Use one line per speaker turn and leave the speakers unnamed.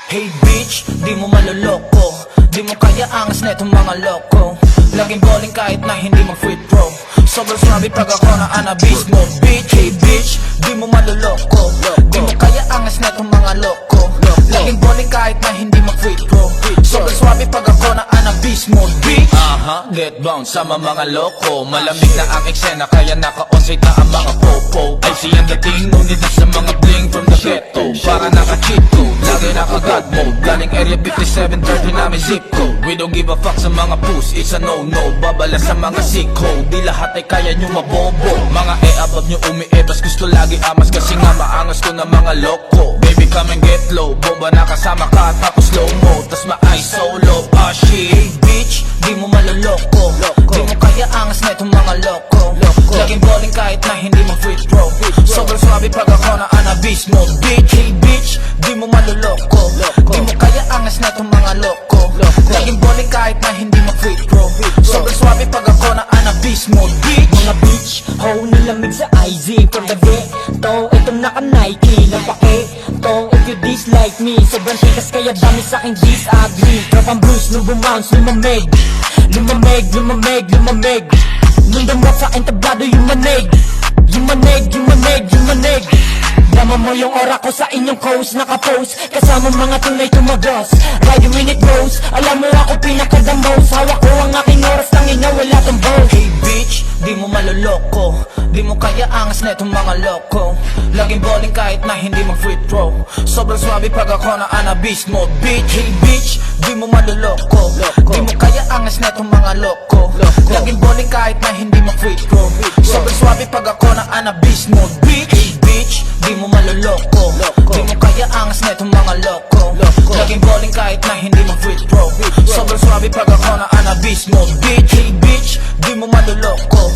Hey bitch, di mo maloloko. Di mo kaya angas na itong mga loko. Laging bowling kahit na hindi mag-free throw. Sobrang swabe pag ako na anabis mo, bitch. Hey bitch, di mo maloloko. Di mo kaya angas na itong mga loko. Laging bowling kahit na hindi mag-free throw. Sobrang swabe pag ako na anabis mo, bitch. Get bound sama mga loko. Malamig na ang eksena kaya naka-onsite na ang mga popo. Ay siyang dating, ngunit sa mga bling from the ghetto. Para naka-cheat code, lagi naka-god mode. Galing area 5730 namin zip code. We don't give a fuck sa mga puss, it's a no-no. Babala sa mga sicko, di lahat ay kaya nyo mabobo. Mga above nyo umiebas, gusto lagi amas. Kasi nga maangas ko na mga loko. Baby come and get low, bomba na kasama ka tapos slow mo. Tas ma-eye solo, shit. Hey bitch, di mo maloloko. Di mo kaya angas na itong mga loko. Laging bowling kahit na hindi mo free throw. Sobrang swabe pag ako na anabis mo, bitch. Hey bitch, di mo maloloko. Di mo kaya angas na itong mga loko. Laging bowling kahit na hindi mo free throw. Sobrang swabe pag ako na anabis mo, bitch.
Mga bitch, ho nilamig sa IZ. From the ghetto, itong naka-Nike ng pake to, if you dislike me, sobrang tikas kaya dami sa'king disagree. Tropang blues, nung bumounce, lumamig. Lumamig, lumamig, lumamig. Nung damot sa'kin tablado yung manig. Yung manig, yung manig, yung manig. Dama mo yung aura ko sa inyong coast. Naka-post, kasama mga tunay tumagos. Ride minute rose, alam mo ako pinaka-damos. Hawak ko ang aking oras, tangina wala tong bow.
Hey bitch, di mo maloloko. Di mo kaya angas na itong mga loko. Laging bowling kahit na hindi mag-free throw. Sobrang swabe pag ako na anabis mo, bitch. Hey bitch, di mo maloloko. Di mo kaya angas na itong mga loko. Laging bowling kahit na hindi mag-free throw. Sobrang swabe pag ako na anabis mo, bitch. Hey bitch, di mo maloloko. Di mo kaya angas na itong mga loko. Laging bowling kahit na hindi mag-free throw. Sobrang swabe pag ako na anabis mo, bitch. Hey bitch, di mo maloloko.